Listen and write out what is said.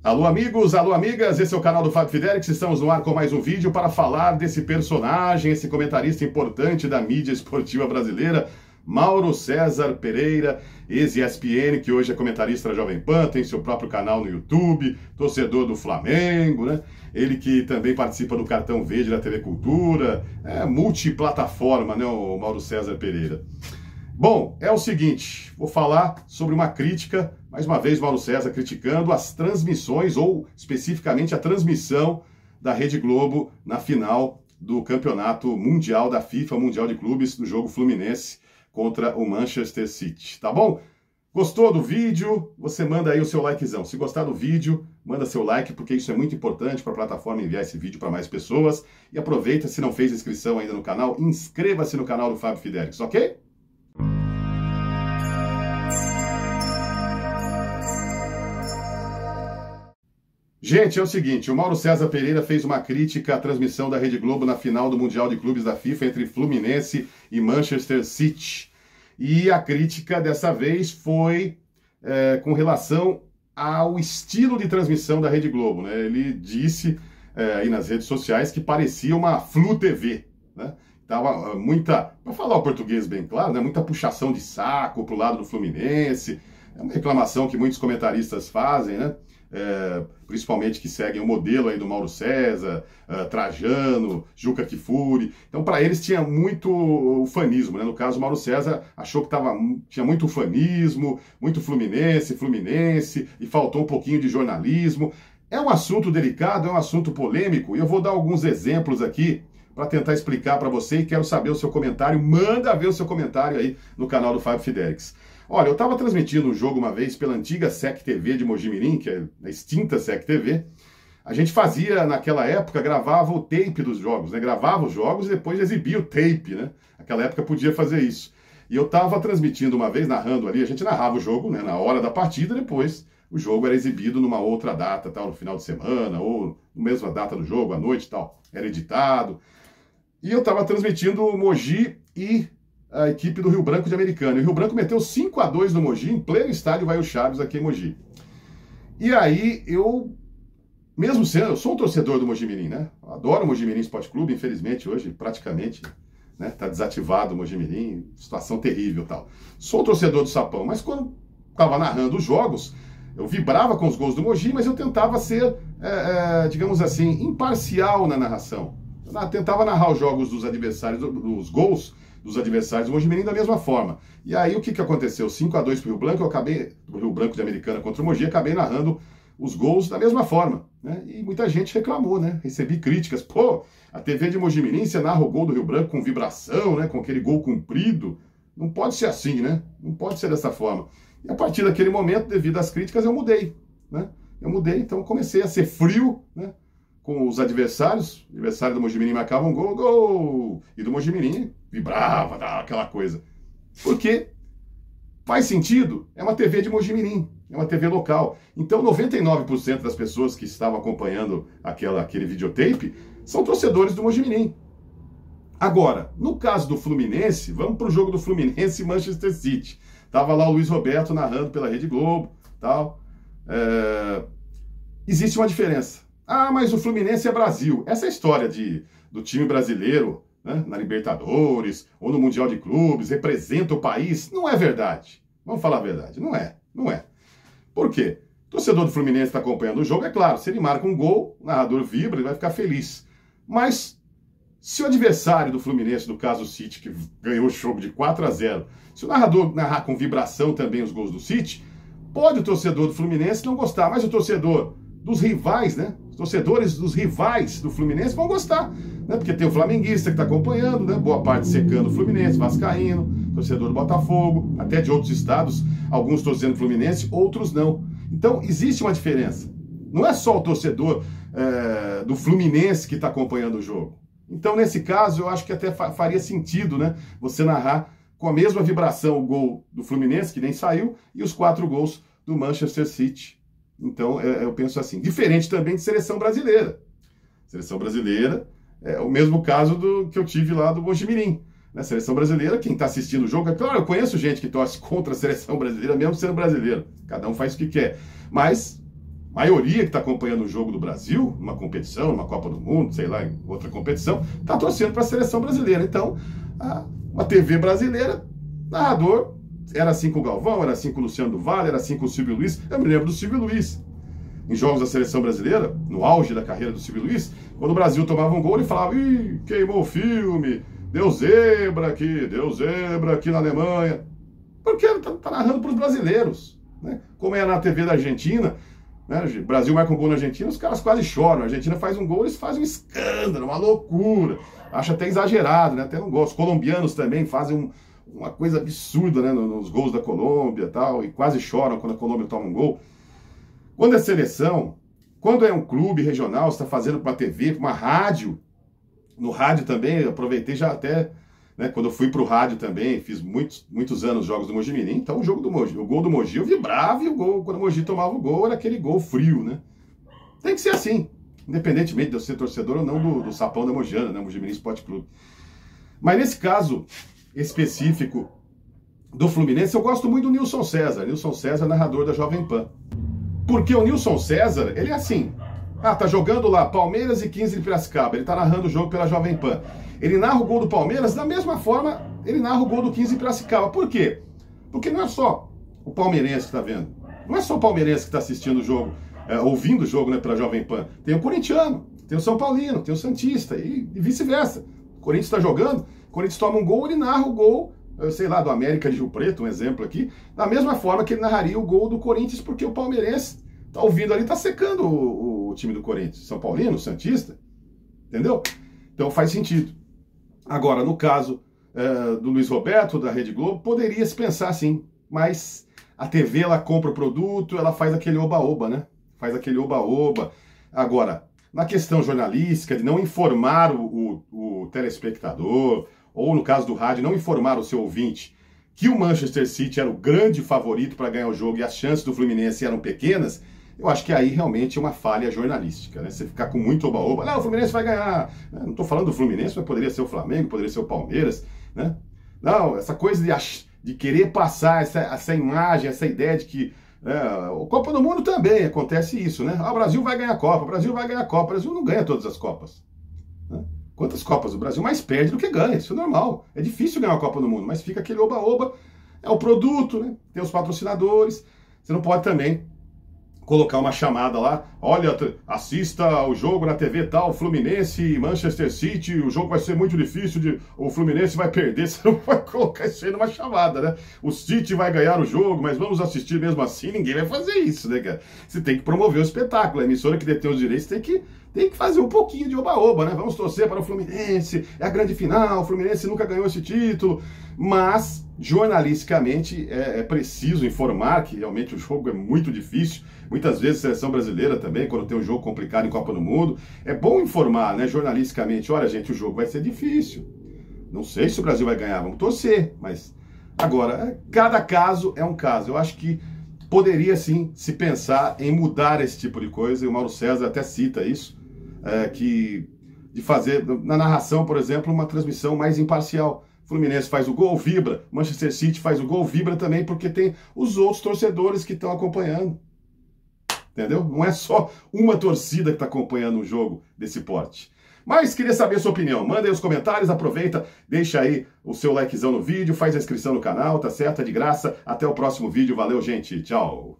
Alô amigos, alô amigas, esse é o canal do Fábio Fidelix, estamos no ar com mais um vídeo para falar desse personagem, esse comentarista importante da mídia esportiva brasileira, Mauro César Pereira, ex-ESPN, que hoje é comentarista da Jovem Pan, tem seu próprio canal no YouTube, torcedor do Flamengo, né? Ele que também participa do Cartão Verde da TV Cultura, é multiplataforma, né, o Mauro César Pereira. Bom, é o seguinte, vou falar sobre uma crítica, mais uma vez Mauro César criticando as transmissões, ou especificamente a transmissão da Rede Globo na final do Campeonato Mundial da FIFA, Mundial de Clubes, do jogo Fluminense contra o Manchester City, tá bom? Gostou do vídeo? Você manda aí o seu likezão. Se gostar do vídeo, manda seu like, porque isso é muito importante para a plataforma enviar esse vídeo para mais pessoas. E aproveita, se não fez inscrição ainda no canal, inscreva-se no canal do Fábio Fidelix, ok? Gente, é o seguinte, o Mauro César Pereira fez uma crítica à transmissão da Rede Globo na final do Mundial de Clubes da FIFA entre Fluminense e Manchester City. E a crítica dessa vez foi com relação ao estilo de transmissão da Rede Globo, né? Ele disse aí nas redes sociais que parecia uma Flu TV, né? Tava muita, para falar o português bem claro, né? Muita puxação de saco pro lado do Fluminense. É uma reclamação que muitos comentaristas fazem, né? Principalmente que seguem o modelo aí do Mauro César, Trajano, Juca Kfouri. Então, para eles tinha muito ufanismo, né? No caso, o Mauro César achou que tinha muito ufanismo, muito Fluminense, e faltou um pouquinho de jornalismo. É um assunto delicado, é um assunto polêmico, e eu vou dar alguns exemplos aqui para tentar explicar para você, e quero saber o seu comentário. Manda ver o seu comentário aí no canal do Fábio Fidelix. Olha, eu estava transmitindo um jogo uma vez pela antiga SEC TV de Mojimirim, que é a extinta SEC TV. A gente fazia, naquela época, gravava o tape dos jogos, né? Gravava os jogos e depois exibia o tape, né? Naquela época podia fazer isso. E eu estava transmitindo uma vez, narrando ali, a gente narrava o jogo, né, na hora da partida, depois o jogo era exibido numa outra data, tal, no final de semana, ou na mesma data do jogo, à noite e tal. Era editado. E eu estava transmitindo o Mogi e a equipe do Rio Branco de Americana. E o Rio Branco meteu 5-2 no Mogi, em pleno estádio Vai o Chaves aqui em Mogi. E aí eu, mesmo sendo, eu sou um torcedor do Mojimirim, né? Eu adoro o Mojimirim Esporte Clube, infelizmente hoje praticamente, né, tá desativado o Mojimirim, situação terrível e tal. Sou um torcedor do Sapão, mas quando estava narrando os jogos, eu vibrava com os gols do Mogi, mas eu tentava ser, digamos assim, imparcial na narração. Eu tentava narrar os jogos dos adversários, os gols dos adversários do Mojimirim da mesma forma. E aí o que aconteceu? 5-2 pro Rio Branco, eu acabei, do Rio Branco de Americana contra o Mogi, acabei narrando os gols da mesma forma, né? E muita gente reclamou, né? Recebi críticas. Pô, a TV de Mojimirim, você narra o gol do Rio Branco com vibração, né? Com aquele gol comprido. Não pode ser assim, né? Não pode ser dessa forma. E a partir daquele momento, devido às críticas, eu mudei, né? Eu mudei, então comecei a ser frio, né? Com os adversários do Mojimirim marcavam gol, e do Mojimirim vibrava, aquela coisa. Porque faz sentido, é uma TV de Mojimirim, é uma TV local. Então 99% das pessoas que estavam acompanhando aquele videotape são torcedores do Mojimirim. Agora, no caso do Fluminense, vamos para o jogo do Fluminense e Manchester City. Tava lá o Luiz Roberto narrando pela Rede Globo, tal. Existe uma diferença. Ah, mas o Fluminense é Brasil. Essa história do time brasileiro, né, na Libertadores ou no Mundial de Clubes, representa o país, não é verdade. Vamos falar a verdade, não é. Por quê? O torcedor do Fluminense está acompanhando o jogo, é claro, se ele marca um gol, o narrador vibra, ele vai ficar feliz. Mas se o adversário do Fluminense, no caso o City, que ganhou o jogo de 4-0, se o narrador narrar com vibração também os gols do City, pode o torcedor do Fluminense não gostar, mas o torcedor dos rivais, né? Os torcedores dos rivais do Fluminense vão gostar, né? Porque tem o flamenguista que está acompanhando, né? Boa parte secando o Fluminense, vascaíno, torcedor do Botafogo, até de outros estados, alguns torcendo o Fluminense, outros não. Então, existe uma diferença. Não é só o torcedor do Fluminense que está acompanhando o jogo. Então, nesse caso, eu acho que até faria sentido, né? Você narrar com a mesma vibração o gol do Fluminense, que nem saiu, e os 4 gols do Manchester City. Então, eu penso assim. Diferente também de seleção brasileira. Seleção brasileira é o mesmo caso que eu tive lá do Mojimirim. Na seleção brasileira, quem está assistindo o jogo, é claro, eu conheço gente que torce contra a seleção brasileira, mesmo sendo brasileiro. Cada um faz o que quer. Mas maioria que está acompanhando o jogo do Brasil, numa competição, numa Copa do Mundo, sei lá, em outra competição, está torcendo para a seleção brasileira. Então, uma TV brasileira, narrador, era assim com o Galvão, era assim com o Luciano do Vale, era assim com o Silvio Luiz. Eu me lembro do Silvio Luiz. Em jogos da seleção brasileira, no auge da carreira do Silvio Luiz, quando o Brasil tomava um gol, ele falava: ih, queimou o filme, deu zebra aqui na Alemanha. Porque ele está narrando para os brasileiros, né? Como é na TV da Argentina, né? O Brasil marca um gol na Argentina, os caras quase choram. A Argentina faz um gol, eles fazem um escândalo, uma loucura. Acho até exagerado, né? Até não gosto. Os colombianos também fazem uma coisa absurda, né? Nos gols da Colômbia e tal, e quase choram quando a Colômbia toma um gol. Quando é seleção, quando é um clube regional, você está fazendo para a TV, para uma rádio, no rádio também, eu aproveitei já até, né, quando eu fui para o rádio também, fiz muitos anos jogos do Mogi Mirim, então o jogo do Mogi, o gol do Mogi eu vibrava, e o gol, quando o Mogi tomava o gol, era aquele gol frio, né? Tem que ser assim, independentemente de eu ser torcedor ou não do Sapão da Mogiana, né, Mogi Mirim Esporte Clube. Mas nesse caso específico do Fluminense, eu gosto muito do Nilson César. Nilson César, narrador da Jovem Pan. Porque o Nilson César, ele é assim, tá jogando lá Palmeiras e 15 de Piracicaba, ele tá narrando o jogo pela Jovem Pan. Ele narra o gol do Palmeiras, da mesma forma, ele narra o gol do 15 de Piracicaba. Por quê? Porque não é só o palmeirense que tá vendo, não é só o palmeirense que tá assistindo o jogo, ouvindo o jogo, né, pela Jovem Pan. Tem o corintiano, tem o São Paulino, tem o santista e vice-versa. O Corinthians tá jogando, o Corinthians toma um gol, ele narra o gol, sei lá, do América de Rio Preto, um exemplo aqui, da mesma forma que ele narraria o gol do Corinthians, porque o palmeirense tá ouvindo ali, tá secando o time do Corinthians. São Paulino, Santista, entendeu? Então faz sentido. Agora, no caso do Luiz Roberto, da Rede Globo, poderia se pensar assim, mas a TV, ela compra o produto, ela faz aquele oba-oba, né? Faz aquele oba-oba. Agora, na questão jornalística, de não informar o telespectador, ou no caso do rádio, não informar o seu ouvinte que o Manchester City era o grande favorito para ganhar o jogo e as chances do Fluminense eram pequenas, eu acho que aí realmente é uma falha jornalística, né? Você ficar com muito oba-oba, não, o Fluminense vai ganhar. Não estou falando do Fluminense, mas poderia ser o Flamengo, poderia ser o Palmeiras, né? Não, essa coisa de querer passar essa imagem, essa ideia de que o Copa do Mundo também acontece isso, né? O Brasil vai ganhar a Copa, o Brasil vai ganhar a Copa, o Brasil não ganha todas as Copas, né? Quantas Copas o Brasil mais perde do que ganha, isso é normal. É difícil ganhar a Copa do Mundo, mas fica aquele oba-oba, é o produto, né? Tem os patrocinadores, você não pode também colocar uma chamada lá, olha, assista o jogo na TV tal, Fluminense e Manchester City, o jogo vai ser muito difícil, o Fluminense vai perder, você não vai colocar isso aí numa chamada, né? O City vai ganhar o jogo, mas vamos assistir mesmo assim, ninguém vai fazer isso, né, cara? Você tem que promover o espetáculo, a emissora que detém os direitos tem que fazer um pouquinho de oba-oba, né? Vamos torcer para o Fluminense, é a grande final, o Fluminense nunca ganhou esse título, mas jornalisticamente é preciso informar que realmente o jogo é muito difícil. Muitas vezes a seleção brasileira também, quando tem um jogo complicado em Copa do Mundo, é bom informar, né, jornalisticamente, olha gente, o jogo vai ser difícil. Não sei se o Brasil vai ganhar, vamos torcer, mas agora, cada caso é um caso. Eu acho que poderia sim se pensar em mudar esse tipo de coisa, e o Mauro César até cita isso, de fazer, na narração, por exemplo, uma transmissão mais imparcial. Fluminense faz o gol, vibra. Manchester City faz o gol, vibra também, porque tem os outros torcedores que estão acompanhando. Entendeu? Não é só uma torcida que está acompanhando um jogo desse porte. Mas queria saber a sua opinião. Manda aí os comentários, aproveita, deixa aí o seu likezão no vídeo, faz a inscrição no canal, tá certo? É de graça. Até o próximo vídeo. Valeu, gente. Tchau.